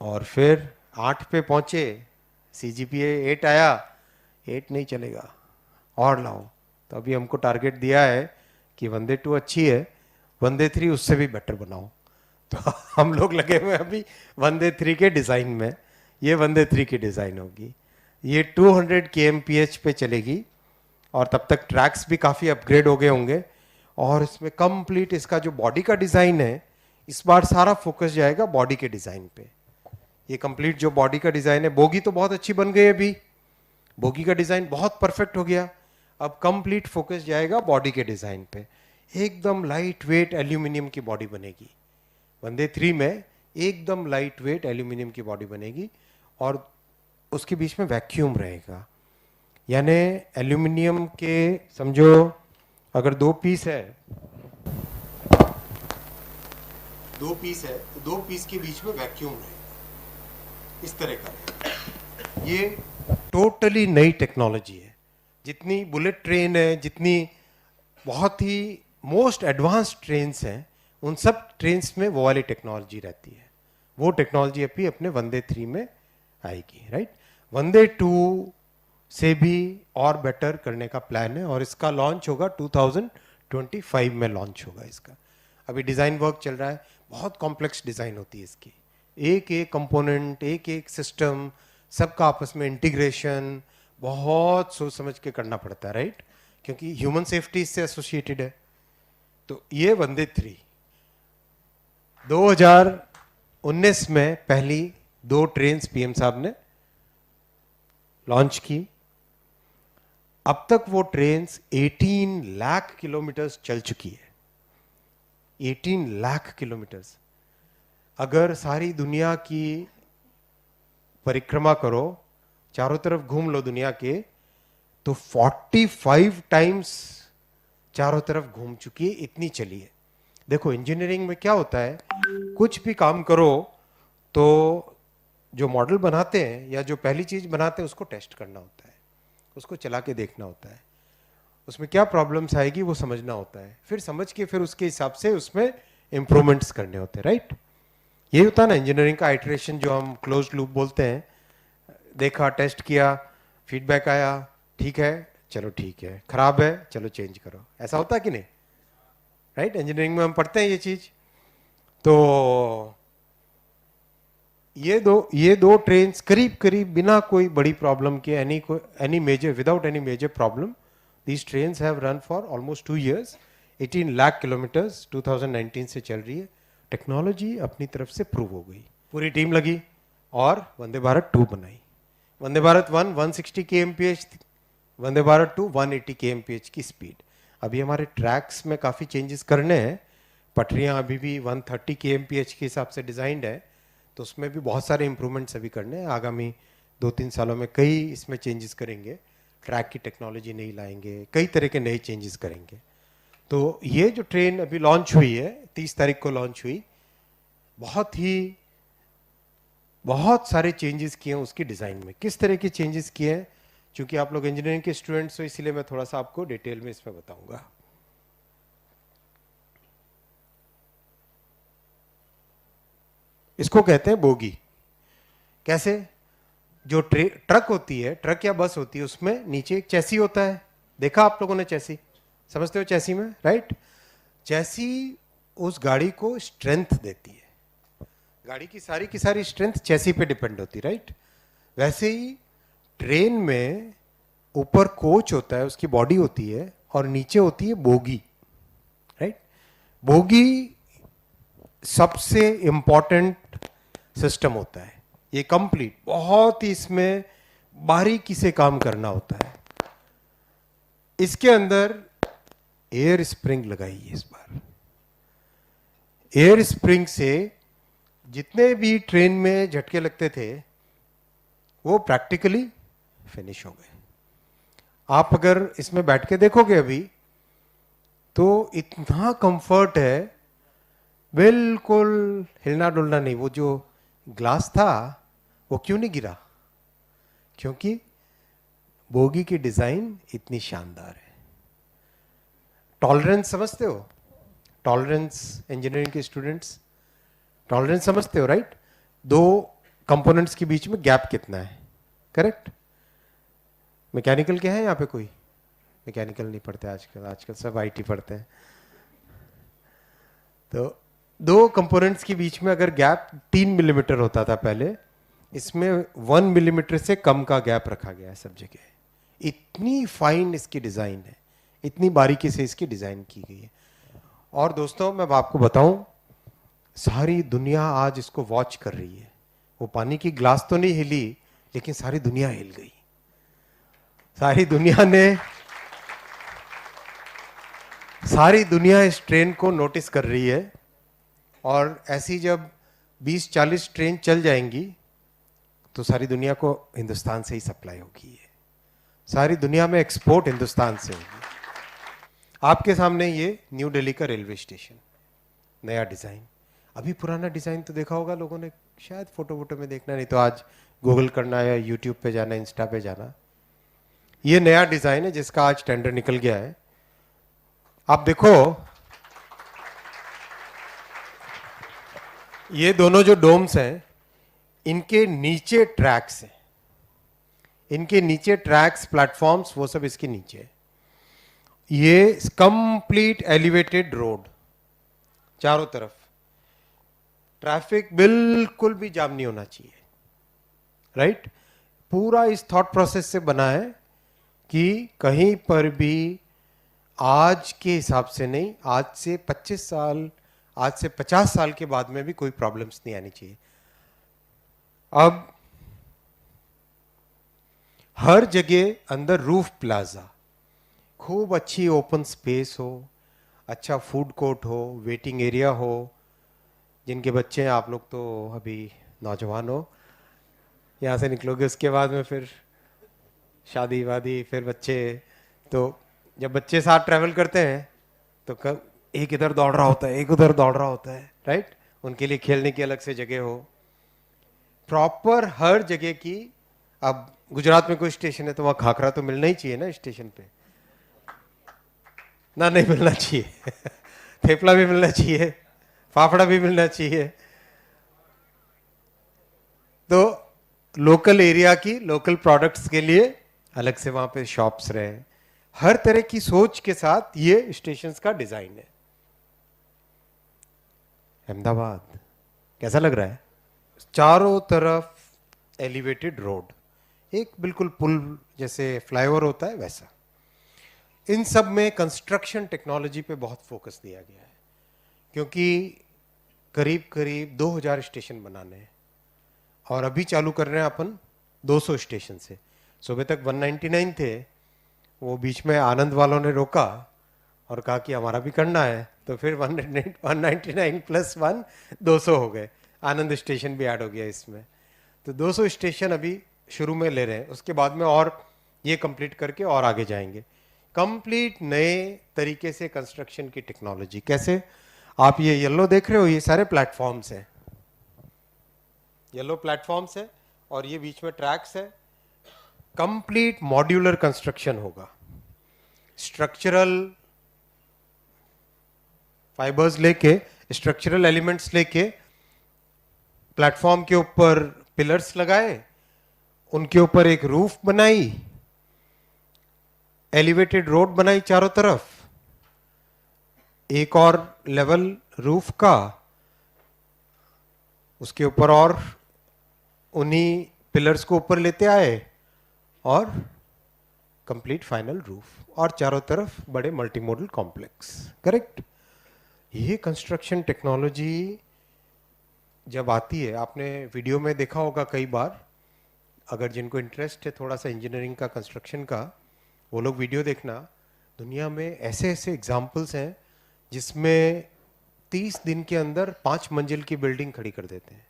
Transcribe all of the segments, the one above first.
और फिर 8 पे पहुंचे, CGPA 8 आया, 8 नहीं चलेगा और लाओ। तो अभी हमको टारगेट दिया है कि वंदे 2 अच्छी है, वंदे 3 उससे भी बेटर बनाओ। तो हम लोग लगे हुए हैं अभी वंदे 3 के डिज़ाइन में। ये वंदे 3 की डिज़ाइन होगी, ये 200 kmph पे चलेगी, और तब तक ट्रैक्स भी काफ़ी अपग्रेड हो गए होंगे। और इसमें कंप्लीट इसका जो बॉडी का डिज़ाइन है, इस बार सारा फोकस जाएगा बॉडी के डिज़ाइन पे। ये कंप्लीट जो बॉडी का डिज़ाइन है, बोगी तो बहुत अच्छी बन गई अभी, बोगी का डिज़ाइन बहुत परफेक्ट हो गया। अब कंप्लीट फोकस जाएगा बॉडी के डिज़ाइन पे। एकदम लाइट वेट एल्यूमिनियम की बॉडी बनेगी वंदे 3 में, एकदम लाइट वेट एल्यूमिनियम की बॉडी बनेगी, और उसके बीच में वैक्यूम रहेगा। यानी एल्यूमिनियम के समझो अगर 2 पीस है, 2 पीस है तो 2 पीस के बीच में वैक्यूम रहेगा, इस तरह का रहेगा। ये टोटली नई टेक्नोलॉजी है। जितनी बुलेट ट्रेन है, जितनी बहुत ही मोस्ट एडवांस ट्रेन्स हैं, उन सब ट्रेन्स में वो वाली टेक्नोलॉजी रहती है। वो टेक्नोलॉजी अभी अपने वंदे 3 में आएगी, राइट। वंदे 2 से भी और बेटर करने का प्लान है, और इसका लॉन्च होगा 2025 में लॉन्च होगा इसका। अभी डिज़ाइन वर्क चल रहा है, बहुत कॉम्प्लेक्स डिज़ाइन होती है इसकी, एक एक कंपोनेंट, एक एक सिस्टम, सबका आपस में इंटीग्रेशन बहुत सोच समझ के करना पड़ता है, राइट, क्योंकि ह्यूमन सेफ्टी इससे एसोसिएटेड है। तो ये वंदे 3 2019 में पहली 2 ट्रेन पीएम साहब ने लॉन्च की। अब तक वो ट्रेन 18 लाख किलोमीटर्स चल चुकी है, 18 लाख किलोमीटर्स। अगर सारी दुनिया की परिक्रमा करो, चारों तरफ घूम लो दुनिया के, तो 45 टाइम्स चारों तरफ घूम चुकी है, इतनी चली है। देखो इंजीनियरिंग में क्या होता है, कुछ भी काम करो तो जो मॉडल बनाते हैं या जो पहली चीज बनाते हैं उसको टेस्ट करना होता है, उसको चला के देखना होता है, उसमें क्या प्रॉब्लम्स आएगी वो समझना होता है, फिर समझ के फिर उसके हिसाब से उसमें इंप्रूवमेंट्स करने होते हैं, राइट। ये होता है ना इंजीनियरिंग का आइटरेशन, जो हम क्लोज लूप बोलते हैं। देखा, टेस्ट किया, फीडबैक आया, ठीक है चलो ठीक है, खराब है चलो चेंज करो, ऐसा होता है कि नहीं, राइट। इंजीनियरिंग में हम पढ़ते हैं ये चीज। तो ये दो ट्रेन्स करीब करीब बिना कोई बड़ी प्रॉब्लम के, any major, without any major problem, these trains have run for almost 2 years, 18 lakh kilometres 2019 से चल रही है। टेक्नोलॉजी अपनी तरफ से प्रूव हो गई, पूरी टीम लगी और वंदे भारत 2 बनाई। वंदे भारत 1 160 kmph, वंदे भारत 2 180 kmph की स्पीड। अभी हमारे ट्रैक्स में काफ़ी चेंजेस करने हैं, पटरियाँ अभी भी 130 kmph के हिसाब से डिज़ाइंड है, तो उसमें भी बहुत सारे इंप्रूवमेंट्स अभी करने हैं। आगामी 2-3 सालों में कई इसमें चेंजेस करेंगे, ट्रैक की टेक्नोलॉजी नई लाएंगे, कई तरह के नए चेंजेस करेंगे। तो ये जो ट्रेन अभी लॉन्च हुई है, 30 तारीख को लॉन्च हुई, बहुत सारे चेंजेस किए हैं उसकी डिज़ाइन में। किस तरह के चेंजेस किए हैं, चूंकि आप लोग इंजीनियरिंग के स्टूडेंट्स हो इसलिए मैं थोड़ा सा आपको डिटेल में इसमें बताऊंगा। इसको कहते हैं बोगी। कैसे, जो ट्रक होती है, ट्रक या बस होती है, उसमें नीचे एक चैसी होता है, देखा आप लोगों ने चैसी, समझते हो चैसी में, राइट। चैसी उस गाड़ी को स्ट्रेंथ देती है, गाड़ी की सारी स्ट्रेंथ चैसी पे डिपेंड होती है, राइट। वैसे ही ट्रेन में ऊपर कोच होता है, उसकी बॉडी होती है, और नीचे होती है बोगी, राइट। बोगी सबसे इंपॉर्टेंट सिस्टम होता है, ये कंप्लीट बहुत ही इसमें बारीकी से काम करना होता है। इसके अंदर एयर स्प्रिंग लगाई है इस बार। एयर स्प्रिंग से जितने भी ट्रेन में झटके लगते थे वो प्रैक्टिकली फिनिश हो गए। आप अगर इसमें बैठ के देखोगे अभी तो इतना कंफर्ट है, बिल्कुल हिलना डुलना नहीं। वो जो ग्लास था वो क्यों नहीं गिरा, क्योंकि बोगी की डिजाइन इतनी शानदार है। टॉलरेंस समझते हो, टॉलरेंस इंजीनियरिंग के स्टूडेंट्स टॉलरेंस समझते हो, राइट। दो कंपोनेंट्स के बीच में गैप कितना है, करेक्ट। मैकेनिकल क्या है यहाँ पे? कोई मैकेनिकल नहीं पढ़ते आजकल, आजकल सब आईटी पढ़ते हैं। तो दो कंपोनेंट्स के बीच में अगर गैप 3 मिलीमीटर होता था पहले, इसमें 1 मिलीमीटर से कम का गैप रखा गया है सब जगह। इतनी फाइन इसकी डिज़ाइन है, इतनी बारीकी से इसकी डिज़ाइन की गई है। और दोस्तों मैं आपको बताऊं, सारी दुनिया आज इसको वॉच कर रही है। वो पानी की ग्लास तो नहीं हिली, लेकिन सारी दुनिया हिल गई। सारी दुनिया इस ट्रेन को नोटिस कर रही है। और ऐसी जब 20-40 ट्रेन चल जाएंगी तो सारी दुनिया को हिंदुस्तान से ही सप्लाई होगी। सारी दुनिया में एक्सपोर्ट हिंदुस्तान से होगी। आपके सामने ये न्यू दिल्ली का रेलवे स्टेशन, नया डिज़ाइन। अभी पुराना डिज़ाइन तो देखा होगा लोगों ने, शायद फोटो वोटो में देखना, नहीं तो आज गूगल करना या यूट्यूब पे जाना, इंस्टा पे जाना। ये नया डिज़ाइन है जिसका आज टेंडर निकल गया है। आप देखो, ये दोनों जो डोम्स हैं, इनके नीचे ट्रैक्स हैं, इनके नीचे ट्रैक्स, प्लेटफॉर्म्स, वो सब इसके नीचे है। ये कंप्लीट एलिवेटेड रोड, चारों तरफ ट्रैफिक बिल्कुल भी जाम नहीं होना चाहिए, राइट। पूरा इस थॉट प्रोसेस से बना है कि कहीं पर भी आज के हिसाब से नहीं, आज से 25 साल, आज से 50 साल के बाद में भी कोई प्रॉब्लम्स नहीं आनी चाहिए। अब हर जगह अंदर रूफ प्लाजा, खूब अच्छी ओपन स्पेस हो, अच्छा फूड कोर्ट हो, वेटिंग एरिया हो। जिनके बच्चे हैं, आप लोग तो अभी नौजवान हो, यहाँ से निकलोगे उसके बाद में फिर शादी वादी, फिर बच्चे। तो जब बच्चे साथ ट्रैवल करते हैं तो कब एक इधर दौड़ रहा होता है, एक उधर दौड़ रहा होता है, राइट। उनके लिए खेलने की अलग से जगह हो, प्रॉपर हर जगह की। अब गुजरात में कोई स्टेशन है तो वहाँ खाखरा तो मिलना ही चाहिए ना स्टेशन पे, ना नहीं मिलना चाहिए थेपला भी मिलना चाहिए, फाफड़ा भी मिलना चाहिए। तो लोकल एरिया की लोकल प्रोडक्ट्स के लिए अलग से वहां पे शॉप्स रहे। हर तरह की सोच के साथ ये स्टेशंस का डिजाइन है। अहमदाबाद कैसा लग रहा है? चारों तरफ एलिवेटेड रोड, एक बिल्कुल पुल जैसे फ्लाईओवर होता है वैसा। इन सब में कंस्ट्रक्शन टेक्नोलॉजी पे बहुत फोकस दिया गया है, क्योंकि करीब करीब 2000 स्टेशन बनाने हैं और अभी चालू कर रहे हैं अपन 200 स्टेशन से। सुबह तक 199 थे, वो बीच में आनंद वालों ने रोका और कहा कि हमारा भी करना है, तो फिर 199 प्लस 1 200 हो गए। आनंद स्टेशन भी ऐड हो गया इसमें। तो 200 स्टेशन अभी शुरू में ले रहे हैं, उसके बाद में और ये कंप्लीट करके और आगे जाएंगे। कंप्लीट नए तरीके से कंस्ट्रक्शन की टेक्नोलॉजी। कैसे? आप ये येलो देख रहे हो, ये सारे प्लेटफॉर्म्स हैं, येलो प्लेटफॉर्म्स है और ये बीच में ट्रैक्स है। कंप्लीट मॉड्यूलर कंस्ट्रक्शन होगा, स्ट्रक्चरल फाइबर्स लेके, स्ट्रक्चरल एलिमेंट्स लेके, प्लेटफॉर्म के ऊपर पिलर्स लगाए, उनके ऊपर एक रूफ बनाई, एलिवेटेड रोड बनाई चारों तरफ, एक और लेवल रूफ का, उसके ऊपर और उन्हीं पिलर्स को ऊपर लेते आए और कंप्लीट फाइनल रूफ, और चारों तरफ बड़े मल्टी मॉडल कॉम्प्लेक्स। करेक्ट। ये कंस्ट्रक्शन टेक्नोलॉजी जब आती है, आपने वीडियो में देखा होगा कई बार, अगर जिनको इंटरेस्ट है थोड़ा सा इंजीनियरिंग का, कंस्ट्रक्शन का, वो लोग वीडियो देखना। दुनिया में ऐसे ऐसे एग्जाम्पल्स हैं जिसमें 30 दिन के अंदर 5 मंजिल की बिल्डिंग खड़ी कर देते हैं।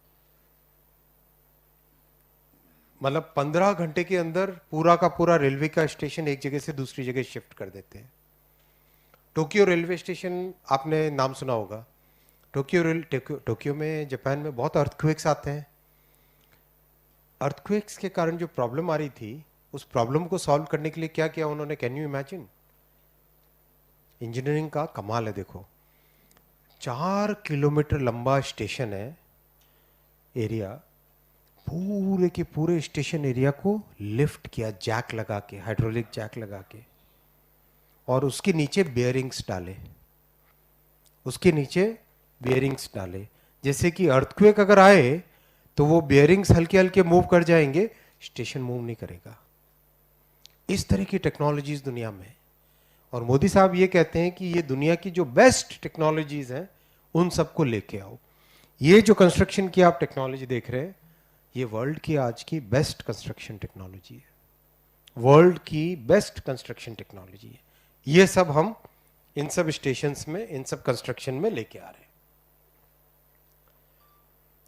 मतलब 15 घंटे के अंदर पूरा का पूरा रेलवे का स्टेशन एक जगह से दूसरी जगह शिफ्ट कर देते हैं। टोक्यो रेलवे स्टेशन आपने नाम सुना होगा। टोक्यो में, जापान में बहुत अर्थक्वेक्स आते हैं। अर्थक्वेक्स के कारण जो प्रॉब्लम आ रही थी, उस प्रॉब्लम को सॉल्व करने के लिए क्या किया उन्होंने, कैन यू इमेजिन? इंजीनियरिंग का कमाल है। देखो, 4 किलोमीटर लंबा स्टेशन है एरिया, पूरे के पूरे स्टेशन एरिया को लिफ्ट किया, जैक लगा के, हाइड्रोलिक जैक लगा के, और उसके नीचे बेयरिंग्स डाले, उसके नीचे बेयरिंग्स डाले, जैसे कि अर्थक्वेक अगर आए तो वो बेयरिंग्स हल्के हल्के मूव कर जाएंगे, स्टेशन मूव नहीं करेगा। इस तरह की टेक्नोलॉजीज दुनिया में है। और मोदी साहब ये कहते हैं कि ये दुनिया की जो बेस्ट टेक्नोलॉजीज हैं उन सबको लेके आओ। ये जो कंस्ट्रक्शन की आप टेक्नोलॉजी देख रहे हैं, ये वर्ल्ड की आज की बेस्ट कंस्ट्रक्शन टेक्नोलॉजी है, वर्ल्ड की बेस्ट कंस्ट्रक्शन टेक्नोलॉजी है। ये सब हम इन सब स्टेशंस में, इन सब कंस्ट्रक्शन में लेके आ रहे हैं।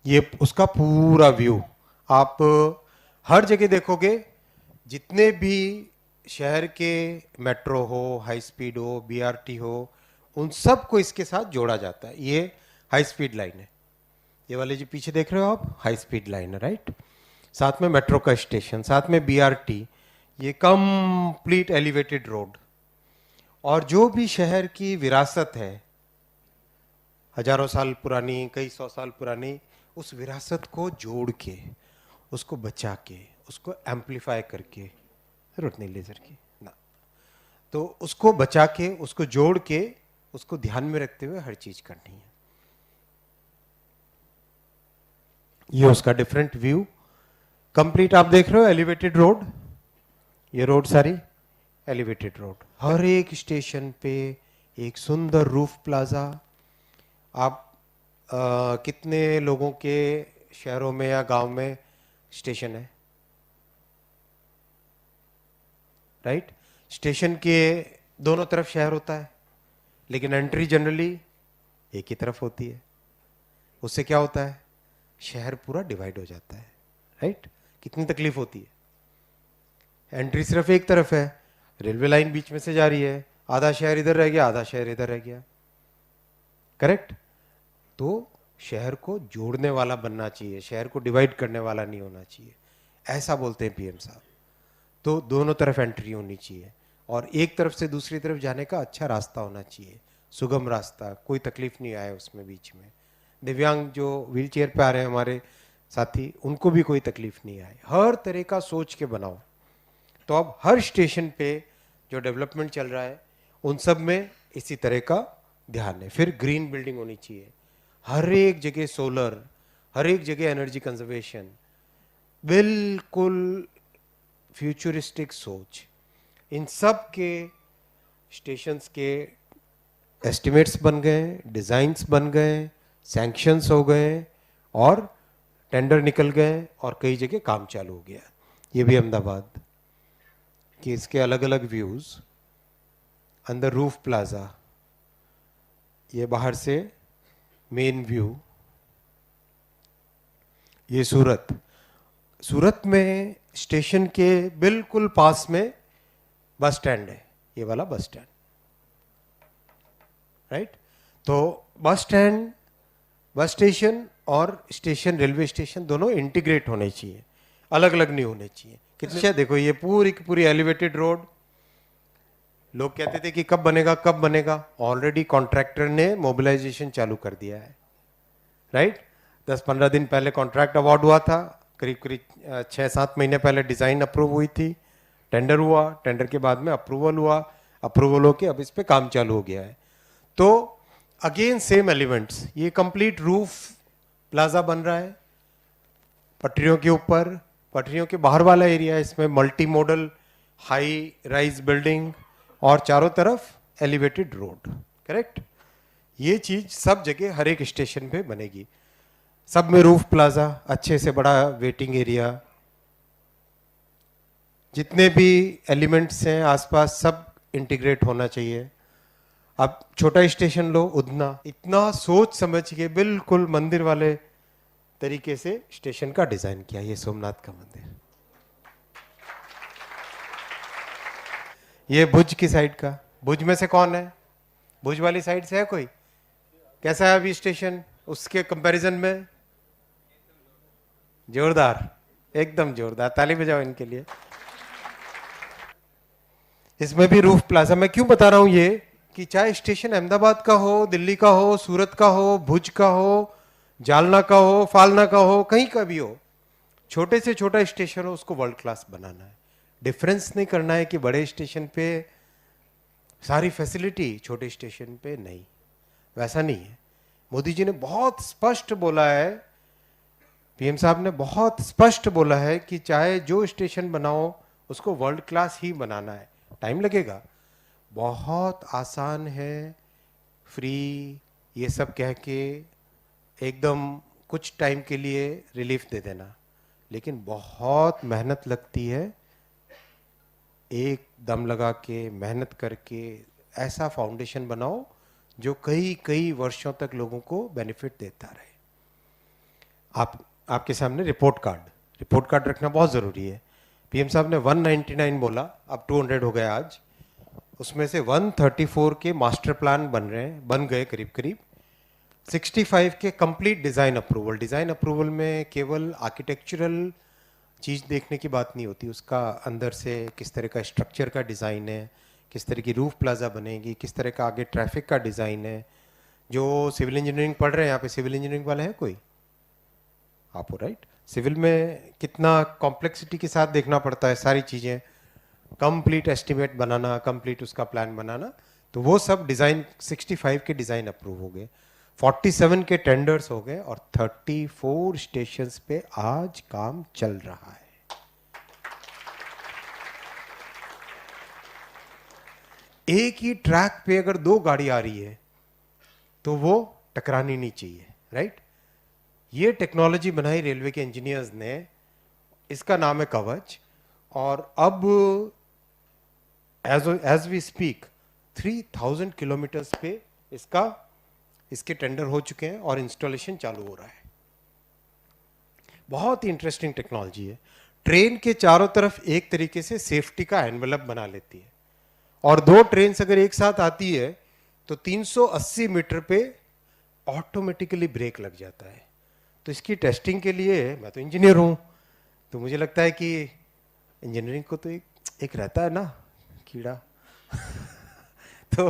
ये उसका पूरा व्यू आप हर जगह देखोगे, जितने भी शहर के मेट्रो हो, हाई स्पीड हो, बीआरटी हो, उन सब को इसके साथ जोड़ा जाता है। ये हाई स्पीड लाइन है, ये वाले जो पीछे देख रहे हो आप, हाई स्पीड लाइन है, राइट। साथ में मेट्रो का स्टेशन, साथ में बीआरटी, ये कंप्लीट एलिवेटेड रोड। और जो भी शहर की विरासत है, हजारों साल पुरानी, कई सौ साल पुरानी, उस विरासत को जोड़ के, उसको बचा के, उसको एम्पलीफाई करके, जरूरत नहीं लेजर की ना, तो उसको बचा के, उसको जोड़ के, उसको ध्यान में रखते हुए हर चीज करनी है। ये उसका डिफरेंट व्यू कंप्लीट आप देख रहे हो, एलिवेटेड रोड, ये रोड सारी एलिवेटेड रोड, हर एक स्टेशन पे एक सुंदर रूफ प्लाजा। आप कितने लोगों के शहरों में या गांव में स्टेशन है, राइट? स्टेशन के दोनों तरफ शहर होता है, लेकिन एंट्री जनरली एक ही तरफ होती है। उससे क्या होता है, शहर पूरा डिवाइड हो जाता है, राइट? कितनी तकलीफ होती है। एंट्री सिर्फ एक तरफ है, रेलवे लाइन बीच में से जा रही है, आधा शहर इधर रह गया, आधा शहर इधर रह गया, करेक्ट? तो शहर को जोड़ने वाला बनना चाहिए, शहर को डिवाइड करने वाला नहीं होना चाहिए, ऐसा बोलते हैं पीएम साहब। तो दोनों तरफ एंट्री होनी चाहिए और एक तरफ से दूसरी तरफ जाने का अच्छा रास्ता होना चाहिए, सुगम रास्ता, कोई तकलीफ नहीं आए उसमें बीच में। दिव्यांग जो व्हील चेयर पे आ रहे हैं हमारे साथी, उनको भी कोई तकलीफ नहीं आए, हर तरह का सोच के बनाओ। तो अब हर स्टेशन पे जो डेवलपमेंट चल रहा है उन सब में इसी तरह का ध्यान है। फिर ग्रीन बिल्डिंग होनी चाहिए, हर एक जगह सोलर, हर एक जगह एनर्जी कंजर्वेशन, बिल्कुल फ्यूचरिस्टिक सोच। इन सब के स्टेशंस के एस्टिमेट्स बन गए, डिजाइन्स बन गए, सैंक्शंस हो गए और टेंडर निकल गए और कई जगह काम चालू हो गया। ये भी अहमदाबाद कि इसके अलग अलग व्यूज, अंदर रूफ प्लाजा, ये बाहर से मेन व्यू। ये सूरत, सूरत में स्टेशन के बिल्कुल पास में बस स्टैंड है, ये वाला बस स्टैंड, राइट? तो बस स्टैंड, बस स्टेशन और स्टेशन, रेलवे स्टेशन दोनों इंटीग्रेट होने चाहिए, अलग अलग नहीं होने चाहिए। कितने देखो, ये पूरी की पूरी एलिवेटेड रोड। लोग कहते थे कि कब बनेगा कब बनेगा, ऑलरेडी कॉन्ट्रैक्टर ने मोबिलाइजेशन चालू कर दिया है, राइट? 10-15 दिन पहले कॉन्ट्रैक्ट अवार्ड हुआ था, करीब करीब 6-7 महीने पहले डिजाइन अप्रूव हुई थी, टेंडर हुआ, टेंडर के बाद में अप्रूवल हुआ, अप्रूवल होके अब इस पे काम चालू हो गया है। तो अगेन सेम एलिमेंट्स, ये कंप्लीट रूफ प्लाजा बन रहा है पटरियों के ऊपर, पटरियों के बाहर वाला एरिया है, इसमें multi modal high rise building और चारों तरफ एलिवेटेड रोड, करेक्ट? ये चीज सब जगह हर एक स्टेशन पे बनेगी, सब में रूफ प्लाजा, अच्छे से बड़ा वेटिंग एरिया, जितने भी एलिमेंट्स हैं आसपास सब इंटीग्रेट होना चाहिए। अब छोटा स्टेशन लो, उधना, इतना सोच समझ के बिल्कुल मंदिर वाले तरीके से स्टेशन का डिजाइन किया। ये सोमनाथ का मंदिर, ये भुज की साइड का, भुज में से कौन है, भुज वाली साइड से है कोई? कैसा है अभी स्टेशन उसके कंपैरिजन में? जोरदार, एकदम जोरदार, ताली बजाओ इनके लिए। इसमें भी रूफ प्लाजा। मैं क्यों बता रहा हूं ये, कि चाहे स्टेशन अहमदाबाद का हो, दिल्ली का हो, सूरत का हो, भुज का हो, जालना का हो, फालना का हो, कहीं का भी हो, छोटे से छोटा स्टेशन हो उसको वर्ल्ड क्लास बनाना है। डिफरेंस नहीं करना है कि बड़े स्टेशन पे सारी फैसिलिटी, छोटे स्टेशन पे नहीं, वैसा नहीं है। मोदी जी ने बहुत स्पष्ट बोला है, पीएम साहब ने बहुत स्पष्ट बोला है कि चाहे जो स्टेशन बनाओ उसको वर्ल्ड क्लास ही बनाना है। टाइम लगेगा, बहुत आसान है फ्री ये सब कह के एकदम कुछ टाइम के लिए रिलीफ दे देना, लेकिन बहुत मेहनत लगती है। एक दम लगा के मेहनत करके ऐसा फाउंडेशन बनाओ जो कई कई वर्षों तक लोगों को बेनिफिट देता रहे। आपके सामने रिपोर्ट कार्ड रखना बहुत ज़रूरी है। पीएम साहब ने 199 बोला, अब 200 हो गया आज। उसमें से 134 के मास्टर प्लान बन गए करीब करीब। 65 के कंप्लीट डिज़ाइन अप्रूवल में केवल आर्किटेक्चरल चीज़ देखने की बात नहीं होती, उसका अंदर से किस तरह का स्ट्रक्चर का डिज़ाइन है, किस तरह की रूफ प्लाजा बनेगी, किस तरह का आगे ट्रैफिक का डिज़ाइन है। जो सिविल इंजीनियरिंग पढ़ रहे हैं यहाँ पे, सिविल इंजीनियरिंग वाले हैं कोई? आप हो, राइट? सिविल में कितना कॉम्प्लेक्सिटी के साथ देखना पड़ता है सारी चीज़ें, कंप्लीट एस्टिमेट बनाना, कंप्लीट उसका प्लान बनाना। तो वो सब डिज़ाइन 65 के डिज़ाइन अप्रूव हो गए, 47 के टेंडर्स हो गए और 34 स्टेशंस पे आज काम चल रहा है। एक ही ट्रैक पे अगर दो गाड़ी आ रही है तो वो टकरानी नहीं चाहिए, राइट? ये टेक्नोलॉजी बनाई रेलवे के इंजीनियर्स ने, इसका नाम है कवच। और अब एज वी स्पीक 3000 किलोमीटर्स पे इसके टेंडर हो चुके हैं और इंस्टॉलेशन चालू हो रहा है। बहुत ही इंटरेस्टिंग टेक्नोलॉजी है। ट्रेन के चारों तरफ एक तरीके से सेफ्टी का एनवेलप बना लेती है, और दो ट्रेन अगर एक साथ आती है तो 380 मीटर पे ऑटोमेटिकली ब्रेक लग जाता है। तो इसकी टेस्टिंग के लिए, मैं तो इंजीनियर हूं, तो मुझे लगता है कि इंजीनियरिंग को तो एक रहता है ना कीड़ा तो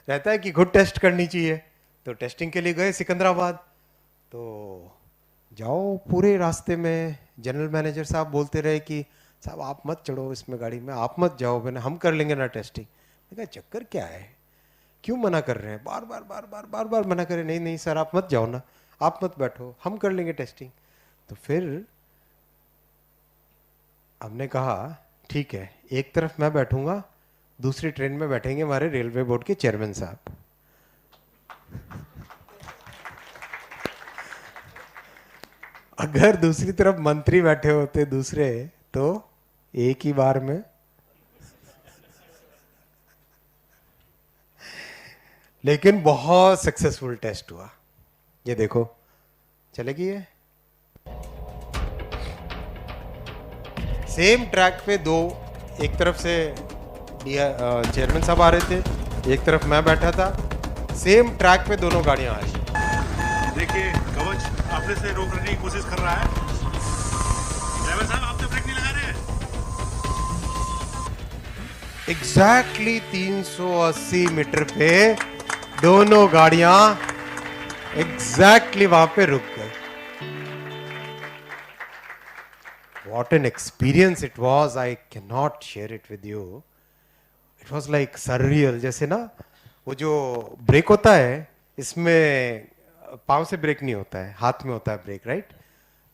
रहता है कि गुड टेस्ट करनी चाहिए। तो टेस्टिंग के लिए गए सिकंदराबाद, तो जाओ, पूरे रास्ते में जनरल मैनेजर साहब बोलते रहे कि साहब आप मत चढ़ो इसमें गाड़ी में, आप मत जाओ, मैंने हम कर लेंगे ना टेस्टिंग। मैं कहा चक्कर क्या है, क्यों मना कर रहे हैं, बार बार मना करें, नहीं नहीं सर आप मत जाओ ना, आप मत बैठो, हम कर लेंगे टेस्टिंग। तो फिर हमने कहा ठीक है, एक तरफ मैं बैठूंगा, दूसरी ट्रेन में बैठेंगे हमारे रेलवे बोर्ड के चेयरमैन साहब। अगर दूसरी तरफ मंत्री बैठे होते दूसरे, तो एक ही बार में लेकिन बहुत सक्सेसफुल टेस्ट हुआ। ये देखो चलेगी ये सेम ट्रैक पे दो, एक तरफ से चेयरमैन साहब आ रहे थे, एक तरफ मैं बैठा था, सेम ट्रैक पे दोनों गाड़ियां आ रही। देखिए कवच अपने से रोकने की कोशिश कर रहा है। ड्राइवर साहब आप तो ब्रेक नहीं लगा रहे हैं। एग्जैक्टली 380 मीटर पे दोनों गाड़ियां एग्जैक्टली वहां पे रुक गए। What an experience it was, I cannot share it with you. It was like surreal। जैसे ना वो जो ब्रेक होता है, इसमें पाँव से ब्रेक नहीं होता है, हाथ में होता है ब्रेक, राइट?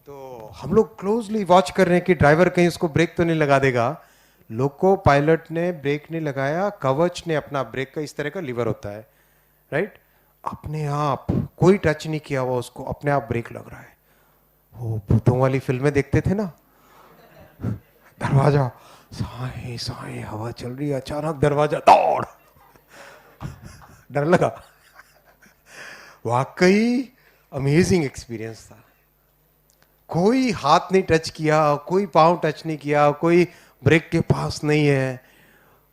तो हम लोग क्लोजली वॉच कर रहे हैं कि ड्राइवर कहीं उसको ब्रेक तो नहीं लगा देगा। लोको पायलट ने ब्रेक नहीं लगाया, कवच ने अपना ब्रेक का इस तरह का लीवर होता है, राइट, अपने आप कोई टच नहीं किया हुआ उसको, अपने आप ब्रेक लग रहा है। वो भूतों वाली फिल्में देखते थे ना, दरवाजा साए साए हवा चल रही है, अचानक दरवाजा दौड़ डर लगा। वाकई अमेजिंग एक्सपीरियंस था। कोई हाथ नहीं टच किया, कोई पांव टच नहीं किया, कोई ब्रेक के पास नहीं है।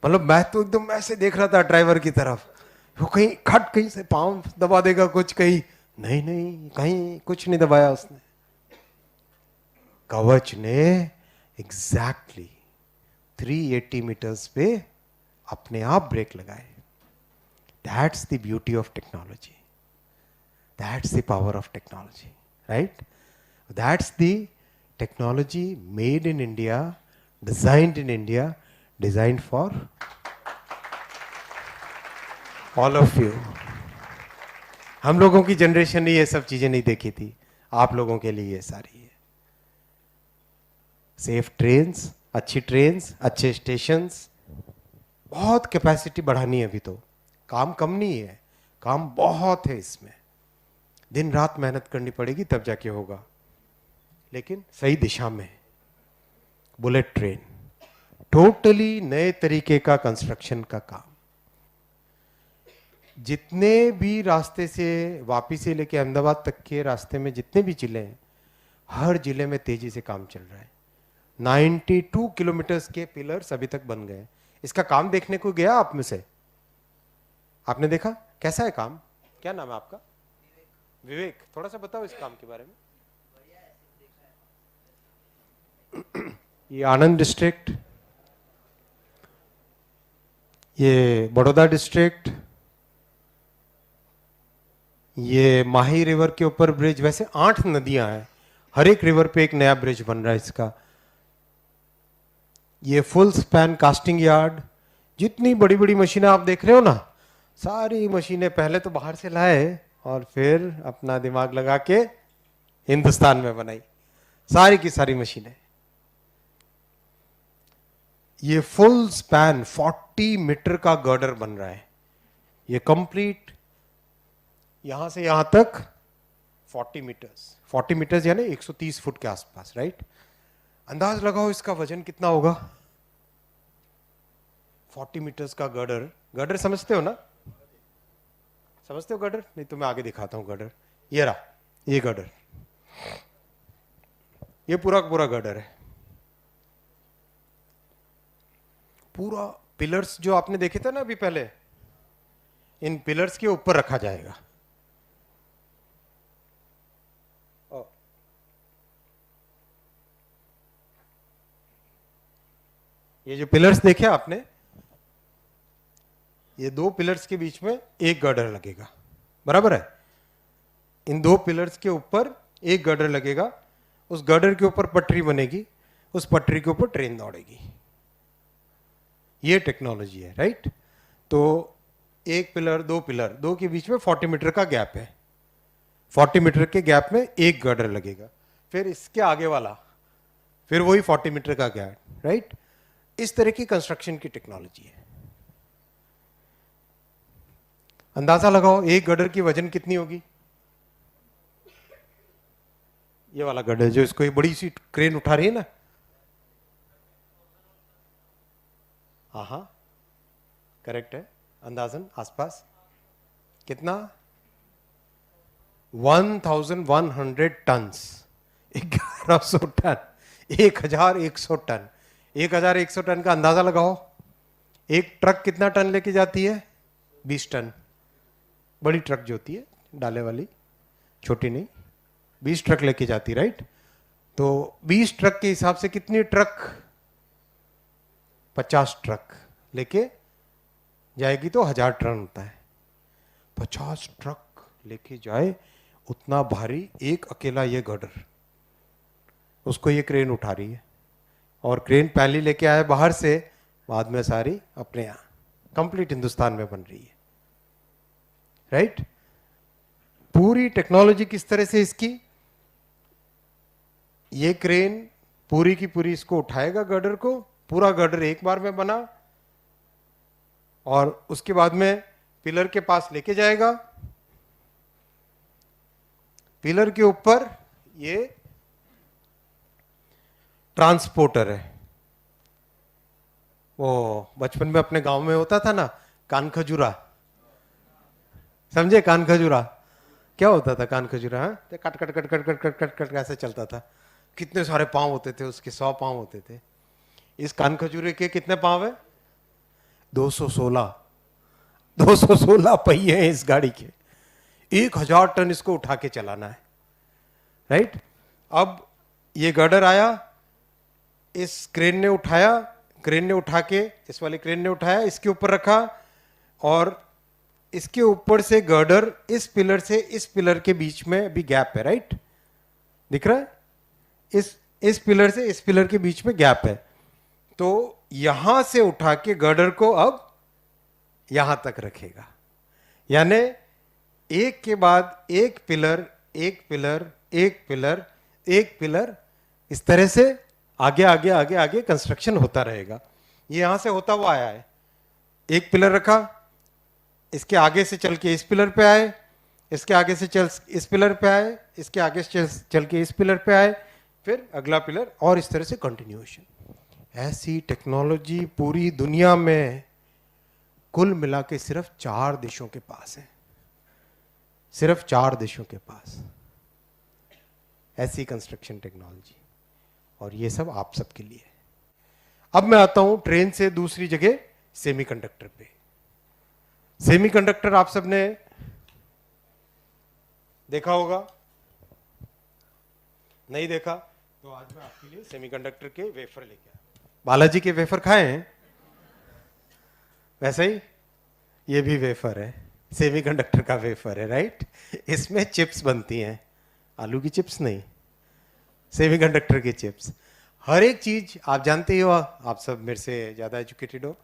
मतलब मैं तो एकदम ऐसे देख रहा था ड्राइवर की तरफ, वो कहीं खट कहीं से पांव दबा देगा कुछ, कहीं नहीं नहीं कहीं कुछ नहीं दबाया उसने। कवच ने एग्जैक्टली 380 मीटर्स पे अपने आप ब्रेक लगाए। That's the beauty of technology, that's the power of technology, right? That's the technology made in India, designed in India, designed for all of you. हम लोगों की जनरेशन ने ये सब चीजें नहीं देखी थी, आप लोगों के लिए ये सारी है। सेफ ट्रेन्स, अच्छी ट्रेन्स, अच्छे स्टेशंस, बहुत कैपेसिटी बढ़ानी है। अभी तो काम कम नहीं है, काम बहुत है इसमें, दिन रात मेहनत करनी पड़ेगी तब जाके होगा, लेकिन सही दिशा में। बुलेट ट्रेन, टोटली नए तरीके का कंस्ट्रक्शन का काम। जितने भी रास्ते से वापी से लेके अहमदाबाद तक के रास्ते में जितने भी जिले हैं, हर जिले में तेजी से काम चल रहा है। 92 किलोमीटर्स के पिलर्स अभी तक बन गए। इसका काम देखने को गया आप में से? आपने देखा कैसा है काम? क्या नाम है आपका? विवेक, थोड़ा सा बताओ इस काम के बारे में। ये आनंद डिस्ट्रिक्ट, ये बड़ौदा डिस्ट्रिक्ट, ये माही रिवर के ऊपर ब्रिज। वैसे 8 नदियां हैं, हर एक रिवर पे एक नया ब्रिज बन रहा है इसका। ये फुल स्पैन कास्टिंग यार्ड, जितनी बड़ी बड़ी मशीनें आप देख रहे हो ना, सारी मशीनें पहले तो बाहर से लाए और फिर अपना दिमाग लगा के हिंदुस्तान में बनाई, सारी की सारी मशीनें। ये फुल स्पैन 40 मीटर का गर्डर बन रहा है, ये कंप्लीट यहां से यहां तक 40 मीटर्स। 40 मीटर्स यानी 130 फुट के आसपास, राइट? अंदाज लगाओ इसका वजन कितना होगा। 40 मीटर्स का गर्डर। गर्डर समझते हो ना? समझते हो गर्डर? नहीं तो मैं आगे दिखाता हूं गर्डर। ये रहा, ये गर्डर, ये पूरा पूरा गर्डर है। पूरा पिलर्स जो आपने देखे थे ना अभी पहले, इन पिलर्स के ऊपर रखा जाएगा। ये जो पिलर्स देखे आपने, ये 2 पिलर्स के बीच में एक गर्डर लगेगा, बराबर है? इन 2 पिलर्स के ऊपर एक गर्डर लगेगा, उस गर्डर के ऊपर पटरी बनेगी, उस पटरी के ऊपर ट्रेन दौड़ेगी। ये टेक्नोलॉजी है, राइट? तो एक पिलर, 2 पिलर, 2 के बीच में 40 मीटर का गैप है। 40 मीटर के गैप में एक गर्डर लगेगा, फिर इसके आगे वाला, फिर वही 40 मीटर का गैप, राइट? इस तरह की कंस्ट्रक्शन की टेक्नोलॉजी है। अंदाजा लगाओ एक गर्डर की वजन कितनी होगी? ये वाला गर्डर जो इसको ये बड़ी सी क्रेन उठा रही है ना, हाँ करेक्ट है, अंदाजन आसपास कितना? 1100 टन, 1100 टन, 1100 टन। 1100 टन का अंदाजा लगाओ। एक ट्रक कितना टन लेके जाती है? 20 टन। बड़ी ट्रक जो होती है डाले वाली, छोटी नहीं, 20 ट्रक लेके जाती, राइट? तो 20 ट्रक के हिसाब से कितनी ट्रक? 50 ट्रक लेके जाएगी तो 1000 टन होता है। 50 ट्रक लेके जाए उतना भारी एक अकेला ये गर्डर, उसको ये क्रेन उठा रही है। और क्रेन पहले लेके आए बाहर से, बाद में सारी अपने यहां कंप्लीट हिंदुस्तान में बन रही है, राइट? पूरी टेक्नोलॉजी किस तरह से इसकी, ये क्रेन पूरी की पूरी इसको उठाएगा गर्डर को, पूरा गर्डर एक बार में बना, और उसके बाद में पिलर के पास लेके जाएगा। पिलर के ऊपर ये ट्रांसपोर्टर है। वो बचपन में अपने गांव में होता था ना कान खजूरा, समझे? कान खजूरा क्या होता था? कान खजूरा, हाँ, cut cut cut cut cut cut cut cut ऐसे चलता था। कितने सारे पांव होते थे उसके, 100 पांव होते थे। इस कान खजूरे के कितने पांव है? 216। 216 पहिए हैं इस गाड़ी के। 1000 टन इसको उठा के चलाना है, राइट? अब ये गर्डर आया, इस क्रेन ने उठाया, क्रेन ने उठा के, इस वाली क्रेन ने उठाया, इसके ऊपर रखा, और इसके ऊपर से गर्डर इस पिलर से इस पिलर के बीच में भी गैप है, राइट? दिख रहा है? इस इस पिलर से इस पिलर के बीच में गैप है, तो यहां से उठा के गर्डर को अब यहां तक रखेगा। यानी एक के बाद एक पिलर, एक पिलर, एक पिलर, एक पिलर, इस तरह से आगे आगे आगे आगे कंस्ट्रक्शन होता रहेगा। ये यहां से होता हुआ आया है, एक पिलर रखा, इसके आगे से चल के इस पिलर पे आए, इसके आगे से चल इस पिलर पे आए, इसके आगे से चल के इस पिलर पे आए, फिर अगला पिलर, और इस तरह से कंटिन्यूएशन। ऐसी टेक्नोलॉजी पूरी दुनिया में कुल मिला के सिर्फ 4 देशों के पास है, सिर्फ 4 देशों के पास ऐसी कंस्ट्रक्शन टेक्नोलॉजी, और ये सब आप सबके लिए है। अब मैं आता हूं ट्रेन से दूसरी जगह, सेमीकंडक्टर पे। सेमीकंडक्टर आप सबने देखा होगा, नहीं देखा तो आज मैं आपके लिए सेमीकंडक्टर के वेफर लेके आया। बालाजी के वेफर खाए हैं, वैसे ही ये भी वेफर है, सेमीकंडक्टर का वेफर है, राइट। इसमें चिप्स बनती हैं, आलू की चिप्स नहीं, सेमीकंडक्टर की चिप्स। हर एक चीज आप जानते ही हो, आप सब मेरे से ज्यादा एजुकेटेड हो,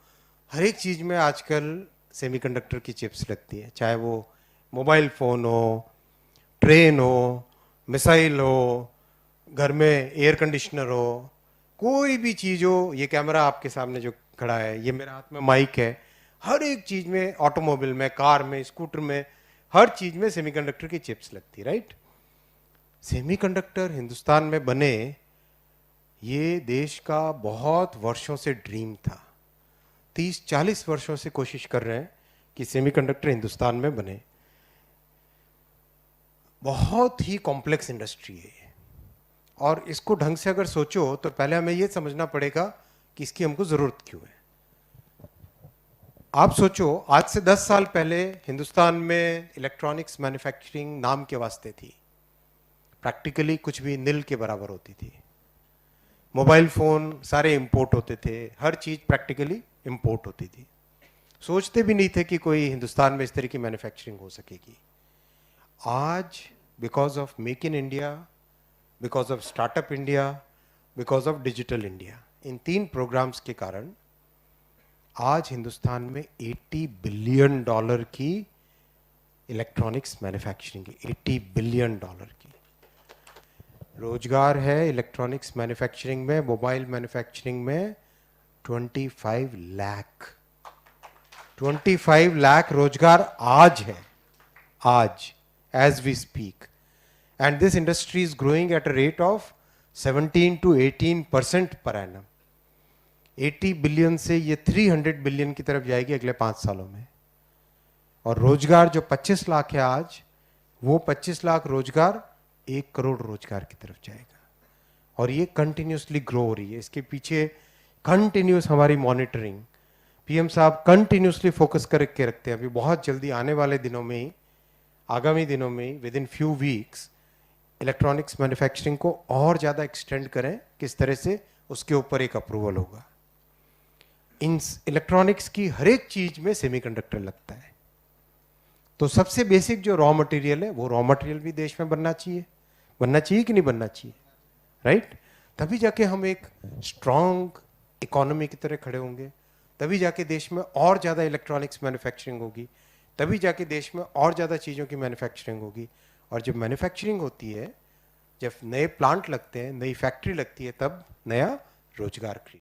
हर एक चीज में आजकल सेमीकंडक्टर की चिप्स लगती है, चाहे वो मोबाइल फोन हो, ट्रेन हो, मिसाइल हो, घर में एयर कंडीशनर हो, कोई भी चीज हो, ये कैमरा आपके सामने जो खड़ा है, ये मेरे हाथ में माइक है, हर एक चीज में, ऑटोमोबाइल में, कार में, स्कूटर में, हर चीज में सेमीकंडक्टर की चिप्स लगती, राइट। सेमीकंडक्टर हिंदुस्तान में बने, ये देश का बहुत वर्षों से ड्रीम था। 30-40 वर्षों से कोशिश कर रहे हैं कि सेमीकंडक्टर हिंदुस्तान में बने। बहुत ही कॉम्प्लेक्स इंडस्ट्री है ये, और इसको ढंग से अगर सोचो तो पहले हमें ये समझना पड़ेगा कि इसकी हमको जरूरत क्यों है। आप सोचो, आज से 10 साल पहले हिंदुस्तान में इलेक्ट्रॉनिक्स मैन्युफैक्चरिंग नाम के वास्ते थी, प्रैक्टिकली कुछ भी नील के बराबर होती थी। मोबाइल फोन सारे इंपोर्ट होते थे, हर चीज प्रैक्टिकली इंपोर्ट होती थी। सोचते भी नहीं थे कि कोई हिंदुस्तान में इस तरह की मैन्युफैक्चरिंग हो सकेगी। आज because of make in India, because of startup India, because of digital India, in 3 programmes के कारण आज हिंदुस्तान में $80 बिलियन की इलेक्ट्रॉनिक्स मैन्युफैक्चरिंग है, $80 बिलियन की रोजगार है इलेक्ट्रॉनिक्स मैन्युफैक्चरिंग में, मोबाइल मैन्युफैक्चरिंग में 25 लाख रोजगार आज है, आज, as we speak, and this industry is growing at a rate of 17 to 18% per annum. 80 billion से ये 300 बिलियन की तरफ जाएगी अगले 5 सालों में, और रोजगार जो 25 लाख है आज, वो 25 लाख रोजगार 1 करोड़ रोजगार की तरफ जाएगा, और ये कंटिन्यूसली ग्रो हो रही है। इसके पीछे कंटिन्यूस हमारी मॉनिटरिंग, पीएम साहब कंटिन्यूसली फोकस करके रखते हैं। अभी बहुत जल्दी आने वाले दिनों में ही, आगामी दिनों में ही, within few weeks, electronics manufacturing को और ज़्यादा एक्सटेंड करें, किस तरह से, उसके ऊपर एक अप्रूवल होगा। इन इलेक्ट्रॉनिक्स की हर एक चीज में सेमीकंडक्टर लगता है, तो सबसे बेसिक जो रॉ मटेरियल है, वो रॉ मटेरियल भी देश में बनना चाहिए कि नहीं बनना चाहिए, राइट। तभी जाके हम एक स्ट्रॉन्ग इकोनॉमी की तरह खड़े होंगे, तभी जाके देश में और ज़्यादा इलेक्ट्रॉनिक्स मैन्युफैक्चरिंग होगी, तभी जाके देश में और ज़्यादा चीज़ों की मैन्युफैक्चरिंग होगी। और जब मैन्युफैक्चरिंग होती है, जब नए प्लांट लगते हैं, नई फैक्ट्री लगती है, तब नया रोजगार क्रिएट